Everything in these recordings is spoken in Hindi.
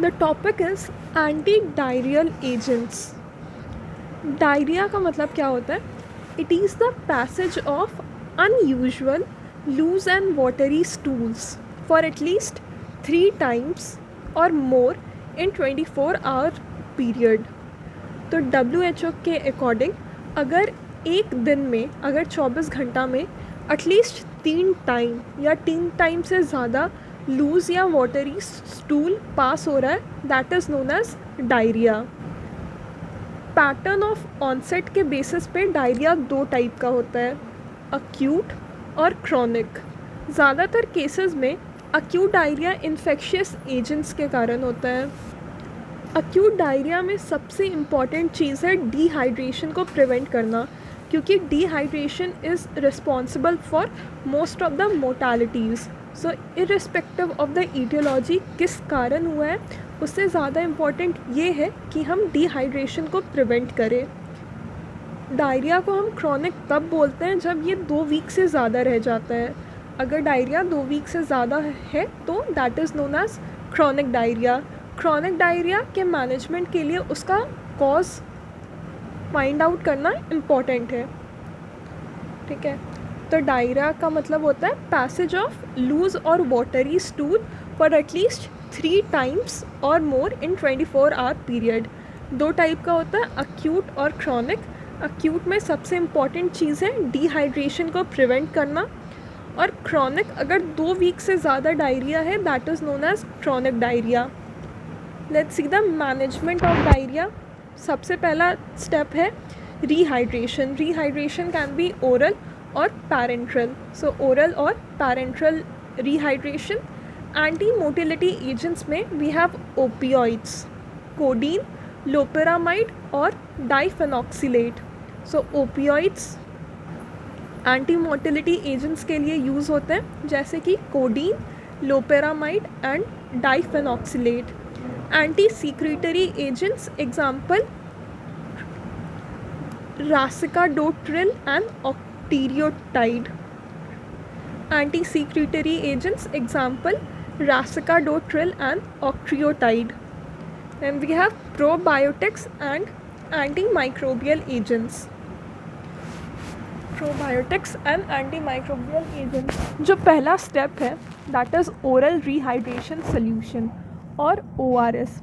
The topic is anti diarrhoeal agents. Diarrhoea का मतलब क्या होता है? It is the passage of unusual loose and watery stools for at least 3 times और मोर इन 24 hour पीरियड। तो WHO के अकॉर्डिंग अगर एक दिन में, अगर 24 घंटा में एटलीस्ट 3 टाइम या 3 टाइम से ज़्यादा लूज़ या वाटरी स्टूल पास हो रहा है, that is known as diarrhoea. Pattern of onset के बेसिस पे डायरिया 2 टाइप का होता है, अक्यूट और क्रॉनिक। ज़्यादातर केसेस में अक्यूट डायरिया इन्फेक्शियस एजेंट्स के कारण होता है। अक्यूट डायरिया में सबसे इम्पॉर्टेंट चीज़ है डिहाइड्रेशन को प्रिवेंट करना, क्योंकि dehydration is responsible for most of the mortalities. So irrespective of the aetiology किस कारण हुआ है, उससे ज़्यादा इम्पॉर्टेंट ये है कि हम डिहाइड्रेशन को प्रिवेंट करें। डायरिया को हम क्रॉनिक तब बोलते हैं जब ये 2 वीक से ज़्यादा रह जाता है। अगर डायरिया 2 वीक से ज़्यादा है तो that is known as chronic diarrhoea. Chronic diarrhoea के मैनेजमेंट के लिए उसका कॉज फाइंड आउट करना इम्पॉर्टेंट है। ठीक है, तो डायरिया का मतलब होता है पैसेज ऑफ लूज और watery stool for at least 3 times और more in 24 hour period. 2 type का होता है, अक्यूट और क्रॉनिक। अक्यूट में सबसे इम्पॉर्टेंट चीज़ है डिहाइड्रेशन को प्रिवेंट करना, और क्रॉनिक अगर 2 वीक से ज़्यादा डायरिया है that is known as chronic diarrhoea. Let's see the management of diarrhoea. सबसे पहला स्टेप है rehydration. Rehydration can be oral और पैरेंट्रल। सो ओरल और parenteral rehydration. Anti motility agents में we have opioids, codeine, loperamide और diphenoxylate. So opioids anti motility agents के लिए यूज़ होते हैं, जैसे कि codeine, loperamide and diphenoxylate. Anti secretory agents example racecadotril and octreotide. Anti secretory agents example racecadotril and octreotide. Then we have probiotics and antimicrobial agents. Probiotics and antimicrobial agents. जो पहला स्टेप है that is oral rehydration solution और ORS।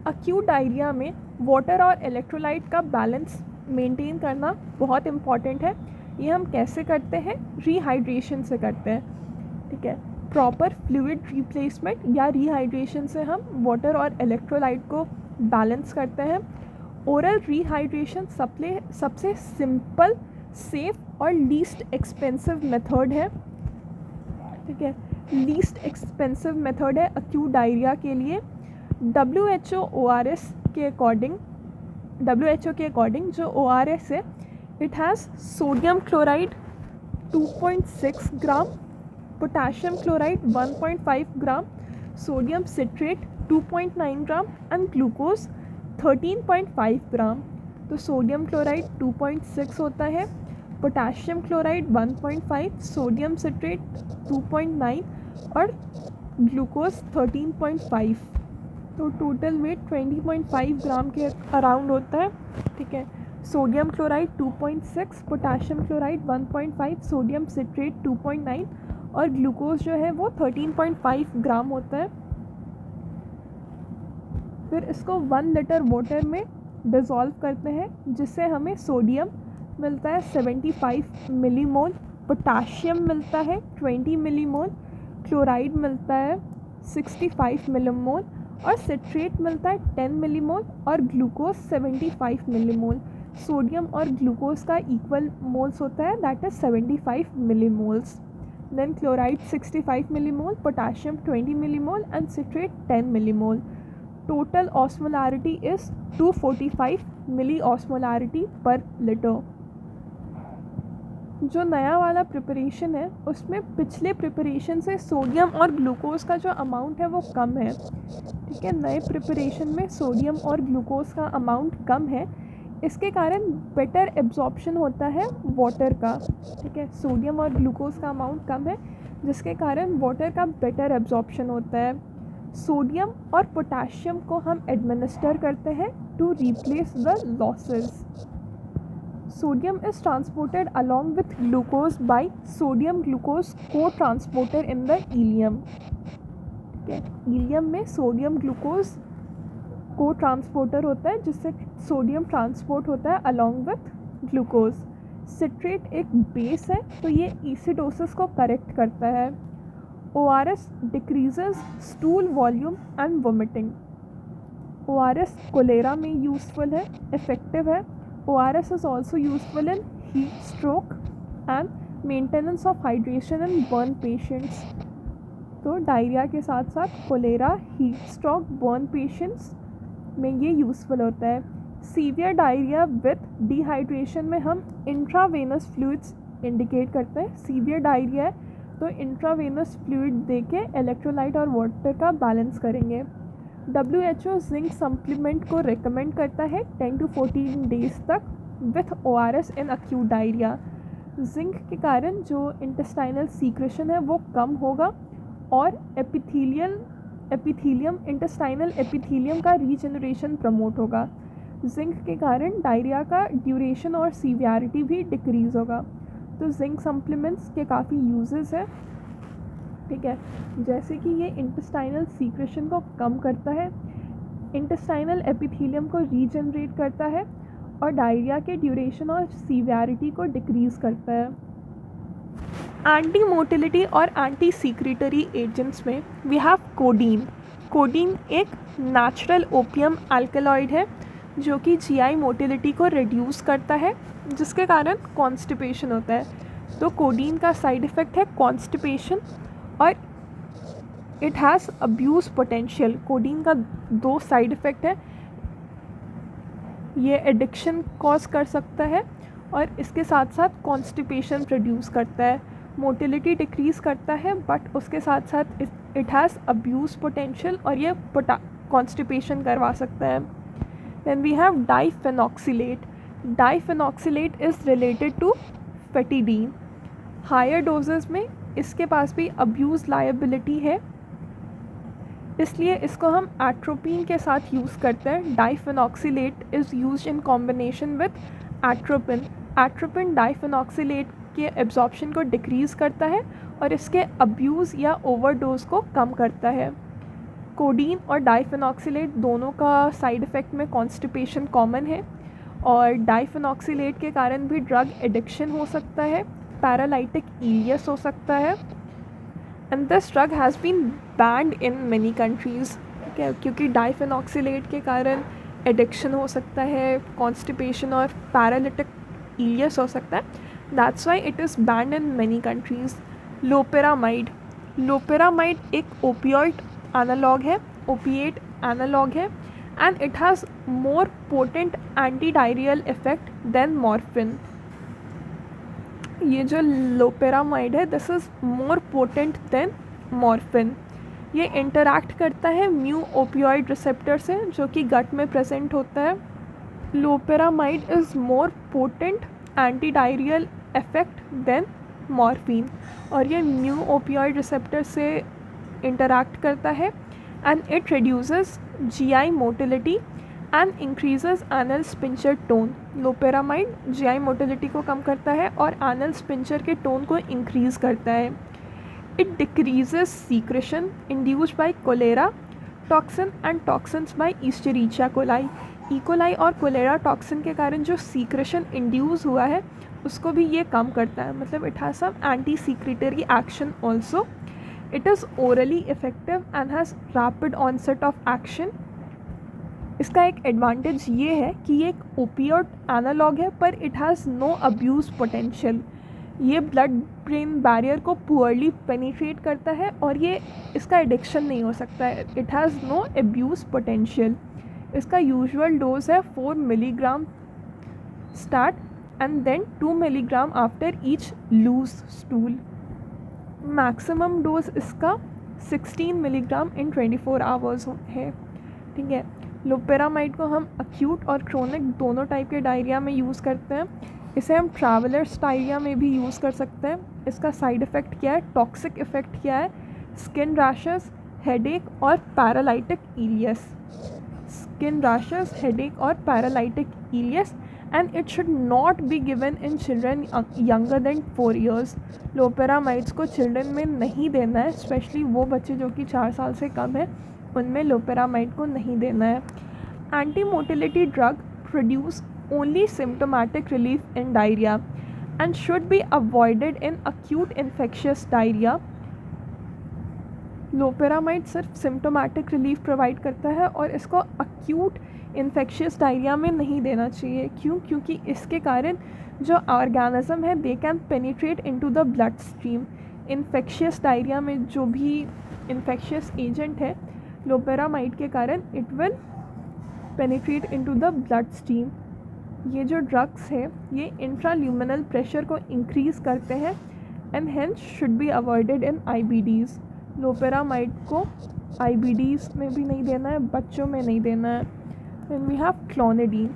अक्यूट डायरिया में वाटर और इलेक्ट्रोलाइट का बैलेंस मेंटेन करना बहुत इम्पॉर्टेंट है। ये हम कैसे करते हैं? रिहाइड्रेशन से करते हैं। ठीक है, प्रॉपर फ्लूइड रिप्लेसमेंट या रिहाइड्रेशन से हम वाटर और इलेक्ट्रोलाइट को बैलेंस करते हैं। ओरल रिहाइड्रेशन सबसे सिंपल, सेफ और लीस्ट एक्सपेंसिव मेथड है। ठीक है, लीस्ट एक्सपेंसिव मेथड है अक्यूट डायरिया के लिए। WHO के अकॉर्डिंग जो ORS है, it has sodium chloride 2.6 gram, potassium chloride 1.5 gram, sodium citrate 2.9 gram and glucose 13.5 ग्राम। तो सोडियम क्लोराइड 2.6 होता है, पोटाशियम क्लोराइड 1.5, सोडियम सिट्रेट 2.9 और ग्लूकोज 13.5। तो टोटल वेट 20.5 ग्राम के अराउंड होता है। ठीक है, sodium chloride 2.6, potassium chloride 1.5, sodium citrate 2.9 और ग्लूकोज जो है वो 13.5 ग्राम होता है। फिर इसको 1 लीटर वाटर में डिज़ोल्व करते हैं, जिससे हमें सोडियम मिलता है 75 मिलीमोल, पोटाशियम मिलता है 20 मिलीमोल, क्लोराइड मिलता है 65 मिलीमोल और सिट्रेट मिलता है 10 मिलीमोल और ग्लूकोज 75 मिलीमोल। सोडियम और ग्लूकोज का इक्वल मोल्स होता है, that is 75 millimoles. Then chloride 65 millimole, potassium 20 millimole and citrate 10 millimole. Total osmolarity is 245 milli osmolarity per litre. जो नया वाला प्रिपरेशन है उसमें पिछले प्रिपरेशन से सोडियम और ग्लूकोज का जो अमाउंट है वो कम है। ठीक है, नए प्रिपरेशन में सोडियम और ग्लूकोज का अमाउंट कम है, इसके कारण बेटर एब्जॉर्प्शन होता है वाटर का। ठीक है, सोडियम और ग्लूकोज का अमाउंट कम है जिसके कारण वाटर का बेटर एब्जॉर्प्शन होता है। सोडियम और पोटेशियम को हम एडमिनिस्टर करते हैं to replace the losses. Sodium is transported along with glucose by sodium glucose co transporter in the ileum. ठीक है, इलियम में सोडियम ग्लूकोज को ट्रांसपोर्टर होता है जिससे सोडियम ट्रांसपोर्ट होता है अलॉन्ग विथ ग्लूकोज। सिट्रेट एक बेस है तो ये एसिडोसिस को करेक्ट करता है। ORS decreases stool volume and vomiting. ORS cholera में यूज़फुल है, इफ़ेक्टिव है। ORS is also useful in heat stroke and maintenance of hydration in burn patients. तो डायरिया के साथ साथ cholera, heat stroke, burn patients में ये यूज़फुल होता है। सीवियर डायरिया विथ डिहाइड्रेशन में हम इंट्रावेनस फ्लूइड्स इंडिकेट करते हैं। सीवियर डायरिया है तो इंट्रावेनस फ्लूइड देके इलेक्ट्रोलाइट और वाटर का बैलेंस करेंगे। WHO जिंक सप्लीमेंट को रिकमेंड करता है 10 to 14 डेज तक with ORS in acute diarrhoea. Zinc के कारण जो इंटेस्टाइनल सीक्रेशन है वो कम होगा और एपिथीलियम इंटेस्टाइनल एपिथीलियम का रीजनरेशन प्रमोट होगा। जिंक के कारण डायरिया का ड्यूरेशन और सीवियरिटी भी डिक्रीज़ होगा। तो जिंक सप्लीमेंट्स के काफ़ी यूजेस है। ठीक है, जैसे कि ये इंटेस्टाइनल सीक्रेशन को कम करता है, इंटेस्टाइनल एपिथीलियम को रीजनरेट करता है और डायरिया के ड्यूरेशन और सीवियरिटी को डिक्रीज़ करता है। एंटी मोटिलिटी और एंटी सीक्रेटरी एजेंट्स में वी हैव कोडीन। कोडीन एक नेचुरल ओपियम अल्कलॉइड है जो कि GI मोटिलिटी को रिड्यूस करता है जिसके कारण कॉन्स्टिपेशन होता है। तो कोडीन का साइड इफ़ेक्ट है कॉन्स्टिपेशन और it has abuse potential. Codeine का 2 साइड इफ़ेक्ट है, ये एडिक्शन कॉज कर सकता है और इसके साथ साथ कॉन्स्टिपेशन प्रोड्यूस करता है। मोटिलिटी डिक्रीज़ करता है बट उसके साथ साथ इट हैज़ अब्यूज़ पोटेंशियल और ये कॉन्स्टिपेशन करवा सकता है। Then we have diphenoxylate. Diphenoxylate is related to fatidine. Higher doses में इसके पास भी abuse liability है, इसलिए इसको हम atropine के साथ यूज़ करते हैं। Diphenoxylate is used in combination with atropine. Atropine diphenoxylate के absorption को decrease करता है और इसके abuse या overdose को कम करता है। कोडीन और डाइफेनॉक्सिलेट दोनों का साइड इफ़ेक्ट में कॉन्स्टिपेशन कॉमन है और डाइफेनॉक्सिलेट के कारण भी ड्रग एडिक्शन हो सकता है, पैरालाइटिक इलियस हो सकता है and this drug has been banned in many countries. ठीक है, क्योंकि डाइफेनॉक्सिलेट के कारण एडिक्शन हो सकता है, कॉन्स्टिपेशन और पैरालिटिक इलियस हो सकता है, that's why it is banned in many countries. Loperamide एक ओपियोइड एनालॉग है, ओपिएट एनालॉग है and it has more potent anti diarrhoeal effect than morphine. ये जो लोपेरामाइड है this is more potent than morphine. ये इंटरैक्ट करता है म्यू ओपियोइड रिसेप्टर से जो कि गट में प्रेजेंट होता है। Loperamide is more potent anti diarrhoeal effect than morphine और ये म्यू ओपियोइड रिसेप्टर से इंटरैक्ट करता है and it reduces GI motility and increases anal sphincter tone. Loperamide GI motility को कम करता है और एनल स्पिंचर के टोन को इंक्रीज़ करता है। It decreases secretion induced by cholera toxin and toxins by Escherichia coli. Coli और कोलेरा टॉक्सिन के कारण जो सीक्रेशन इंड्यूस हुआ है उसको भी ये कम करता है, मतलब it has some anti secretory action also. It is orally effective and has rapid onset of action. इसका एक एडवांटेज ये है कि ये एक ओपियोइड एनालॉग है पर it has no abuse potential. ये ब्लड ब्रेन बैरियर को पुअरली पेनिट्रेट करता है और ये इसका एडिक्शन नहीं हो सकता है। It has no abuse potential. इसका यूजुअल डोज है 4 milligram start and then 2 milligram after each loose stool. Maximum dose इसका 16 मिलीग्राम इन 24 आवर्स है। ठीक है, लोपेरामाइड को हम अक्यूट और क्रोनिक दोनों टाइप के डायरिया में यूज़ करते हैं। इसे हम ट्रैवलर्स डायरिया में भी यूज़ कर सकते हैं। इसका साइड इफ़ेक्ट क्या है, टॉक्सिक इफ़ेक्ट क्या है, skin rashes, headache or paralytic ileus. Skin rashes, headache or paralytic ileus, and it should not be given in children younger than 4 years. लोपेरामाइड्स को चिल्ड्रन में नहीं देना है, स्पेशली वो बच्चे जो कि 4 साल से कम है, उनमें लोपेरामाइड को नहीं देना है. Anti motility drug produce only symptomatic relief in diarrhea and should be avoided in acute infectious diarrhea. Loperamide सिर्फ सिम्टोमेटिक रिलीफ प्रोवाइड करता है और इसको अक्यूट इन्फेक्शियस डायरिया में नहीं देना चाहिए. क्यों? क्योंकि इसके कारण जो ऑर्गेनिज्म है they can penetrate into the blood stream. Infectious diarrhoea में जो भी इन्फेक्शियस एजेंट है लोपेरामाइड के कारण it will penetrate into the blood stream. ये जो ड्रग्स है ये इंट्राल्यूमिनल प्रेशर को इंक्रीज़ करते हैं and hence should be avoided in IBDs. Loperamide को IBDs में भी नहीं देना है, बच्चों में नहीं देना है. Then we have clonidine.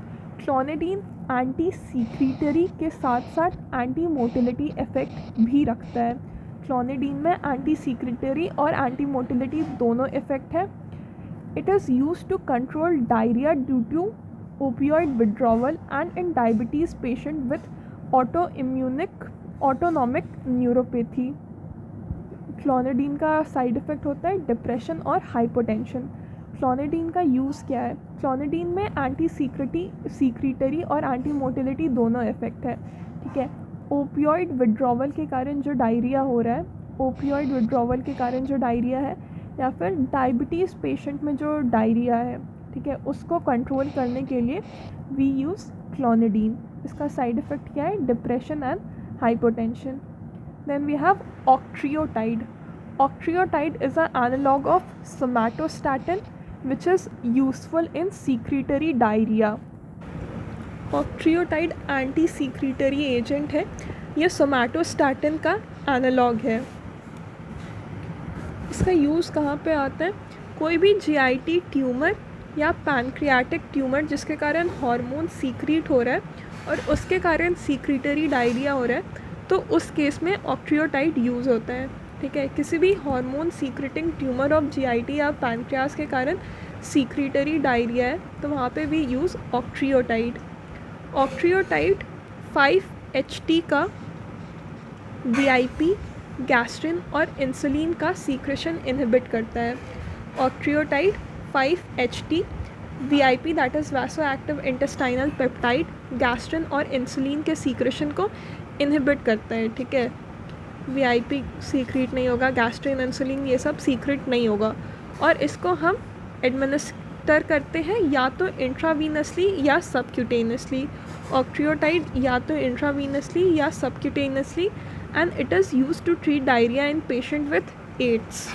Clonidine anti secretory के साथ साथ एंटी मोटिलिटी इफ़ेक्ट भी रखता है. क्लोनिडीन में एंटी सीक्रीटरी और एंटी मोटिलिटी दोनों इफ़ेक्ट है. It is used to control diarrhoea due to opioid withdrawal and in diabetes patient with autonomic neuropathy. Clonidine का साइड इफ़ेक्ट होता है डिप्रेशन और हाइपोटेंशन. क्लोनिडीन का यूज़ क्या है? क्लोनिडीन में एंटी सीक्रीटरी और एंटी मोटिलिटी दोनों इफ़ेक्ट है. ठीक है. ओपियोइड विड्रॉवल के कारण जो डायरिया हो रहा है, ओपियोइड विड्रॉवल के कारण जो डायरिया है, या फिर डायबिटीज़ पेशेंट में जो डायरिया है, ठीक है, उसको कंट्रोल करने के लिए वी यूज़ क्लोनिडीन. इसका साइड इफ़ेक्ट क्या है? Depression and hypotension. Then we have octreotide. Octreotide is a analogue of somatostatin which is useful in secretory diarrhoea. Octreotide anti secretory agent है. ये सोमैटोस्टैटिन का एनालॉग है. इसका यूज़ कहाँ पे आता है? कोई भी GIT ट्यूमर या पैनक्रियाटिक ट्यूमर जिसके कारण हार्मोन सीक्रीट हो रहा है और उसके कारण सीक्रीटरी डायरिया हो रहा है, तो उस केस में ऑक्ट्रियोटाइड यूज़ होता है. ठीक है. किसी भी hormone secreting tumour of GIT या पैनक्रियास के कारण सीक्रीटरी डायरिया है तो वहाँ पे भी यूज़ ऑक्ट्रियोटाइड. ऑक्ट्रियोटाइड 5-HT का VIP, गैस्ट्रिन और इंसुलिन का सीक्रेशन इनहिबिट करता है. Octreotide 5-HT, VIP that is वैसोएक्टिव intestinal peptide, gastrin और इंसुलिन के सीक्रेशन को इनहिबिट करता है. ठीक है. VIP सीक्रेट नहीं होगा, गैस्ट्रिन, इंसुलिन ये सब सीक्रेट नहीं होगा और इसको हम एडमिनिस्टर करते हैं या तो इंट्रावीनसली या सबक्यूटेनियसली. ऑक्ट्रियोटाइड या तो इंट्रावीनसली या subcutaneously and it is used to treat diarrhoea in patient with AIDS.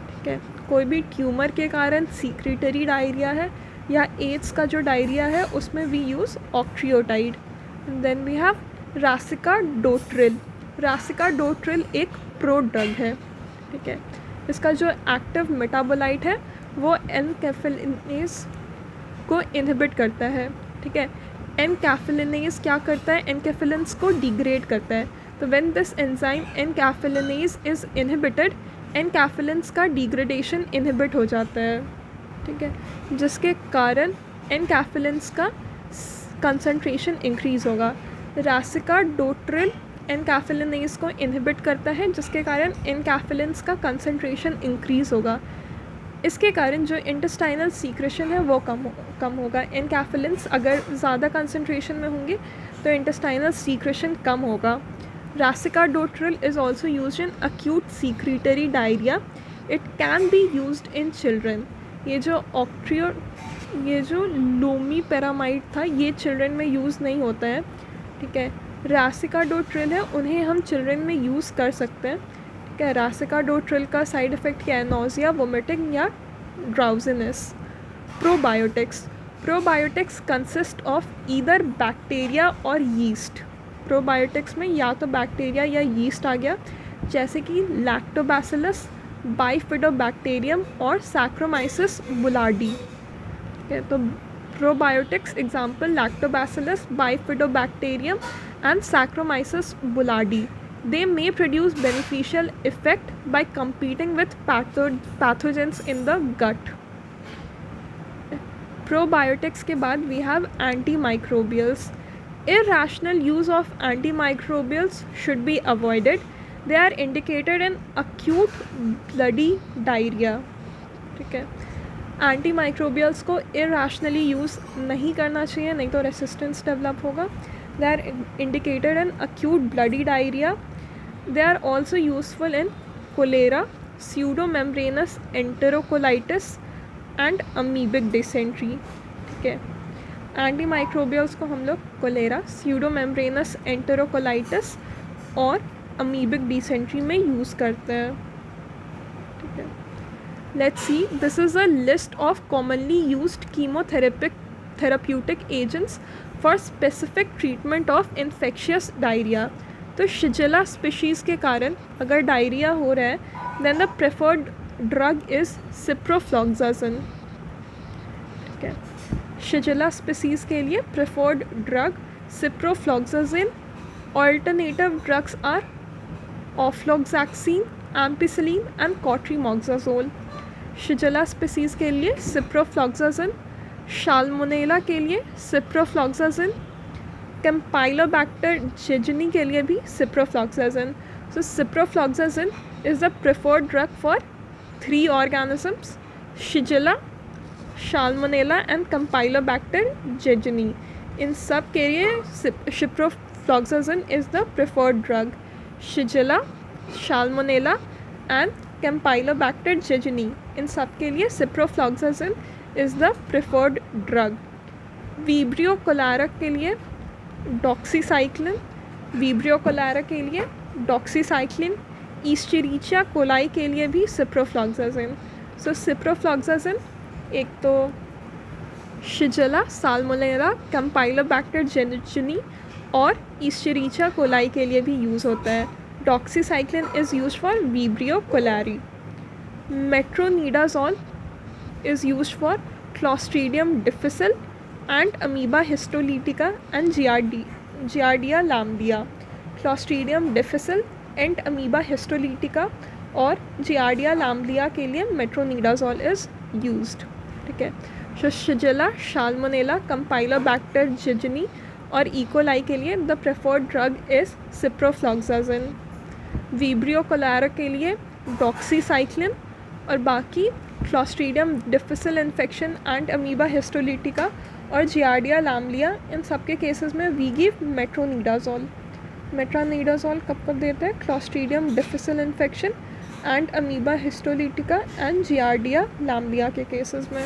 ठीक है. कोई भी ट्यूमर के कारण सीक्रेटरी डायरिया है या एड्स का जो डायरिया है उसमें we use octreotide. Then we have racecadotril. Racecadotril एक प्रो ड्रग है. ठीक है. इसका जो एक्टिव मेटाबोलाइट है वो एनकैफेलिनेज को इनहिबिट करता है. ठीक है. एनकैफेलिनेज क्या करता है? एनकैफेलिन्स को डिग्रेड करता है. तो when this enzyme enkephalinase is inhibited, enkephalins का डिग्रेडेशन इनहिबिट हो जाता है. ठीक है. जिसके कारण एनकैफेलिन्स का कंसंट्रेशन इंक्रीज़ होगा. रासिकाडोट्रिल एनकैफेलिनेज को इनहिबिट करता है जिसके कारण एनकैफेलिन्स का कंसंट्रेशन इंक्रीज़ होगा. इसके कारण जो इंटेस्टाइनल सीक्रेशन है वो कम होगा. एनकैफेलिन्स अगर ज़्यादा कंसंट्रेशन में होंगे तो इंटेस्टाइनल सीक्रेशन कम होगा. रासिकाडोट्रिल is also used in acute secretory diarrhea. It can be used in children. ये जो लोमीपेरामाइड था ये चिल्ड्रन में यूज़ नहीं होता है. ठीक है. रासिकाडोट्रिल है, उन्हें हम चिल्ड्रन में यूज़ कर सकते हैं. ठीक है. रासिकाडोट्रिल का साइड इफ़ेक्ट क्या है? नोज़िया, वोमिटिंग या drowsiness. Probiotics. Probiotics consist of either bacteria और यीस्ट. प्रोबायोटिक्स में या तो बैक्टीरिया या यीस्ट आ गया, जैसे कि लैक्टोबैसिलस, बाइफिडोबैक्टीरियम और सैक्रोमाइसिस बुलार्डी. ठीक है. तो probiotics example lactobacillus, bifidobacterium and saccharomyces boulardii. They may produce beneficial effect by competing with pathogens in the gut. Probiotics के बाद we have antimicrobials. Irrational use of antimicrobials should be avoided. They are indicated in acute bloody diarrhea. ठीक है, एंटीमाइक्रोबियल्स को इरेशनली यूज़ नहीं करना चाहिए, नहीं तो रेसिस्टेंस डेवलप होगा. They are indicated in acute bloody diarrhoea. They are also useful in cholera, pseudomembranous enterocolitis and amoebic dysentery. ठीक है, एंटीमाइक्रोबियल्स को हम लोग कोलेरा, स्यूडोमेम्ब्रेनस एंटेरोकोलाइटिस और अमीबिक डिसेंट्री में यूज़ करते हैं. ठीक है, let's see, this is a list of commonly used therapeutic agents for specific treatment of infectious diarrhea. तो शिजिला स्पीशीज़ के कारण अगर डायरिया हो रहा है then the preferred drug is ciprofloxacin. ठीक है, शिजिला स्पीशीज़ के लिए preferred drug ciprofloxacin. Alternative drugs are ofloxacin, ampicillin and cotrimoxazole. Shigella species के लिए सिप्रोफ्लॉक्सासिन, शाल्मोनेला के लिए सिप्रोफ्लॉक्सासिन, कैम्पाइलोबैक्टर जेजनी के लिए भी ciprofloxacin. So ciprofloxacin is the preferred drug for 3 organisms: shigella, salmonella and campylobacter jejuni. इन सब के लिए ciprofloxacin is the preferred drug. Shigella, salmonella and campylobacter jejuni, इन सब के लिए ciprofloxacin is the preferred drug. Vibrio cholerae के लिए डॉक्सीसाइक्लिन, वीब्रियो कोलेरा के लिए डॉक्सीसाइक्लिन, ईस्चेरिचिया कोलाई के लिए भी सिप्रोफ्लॉक्सासिन. सो सिप्रोफ्लॉक्सासिन एक तो शिजिला, साल्मोनेला, कैम्पाइलोबैक्टर जेजनी और ईस्चेरिचिया कोलाई के लिए भी यूज़ होता है. Doxycycline is used for Vibrio cholerae. Metronidazole is used for Clostridium difficile and Amoeba histolytica and Giardia lamblia. Clostridium difficile and Amoeba histolytica और Giardia lamblia के लिए metronidazole is used. ठीक है, so Shigella, Salmonella, Campylobacter jejuni और इकोलाई के लिए the preferred drug is ciprofloxacin. Vibrio cholerae के लिए डॉक्सीसाइक्लिन और बाकी clostridium difficile infection and amoeba histolytica और जियार्डिया लैम्बलिया, इन सब के केसेस में वी गिव मेट्रोनिडाजोल. मेट्रोनिडाजोल कब कब देते हैं? Clostridium difficile infection and amoeba histolytica and giardia lamblia के केसेस में.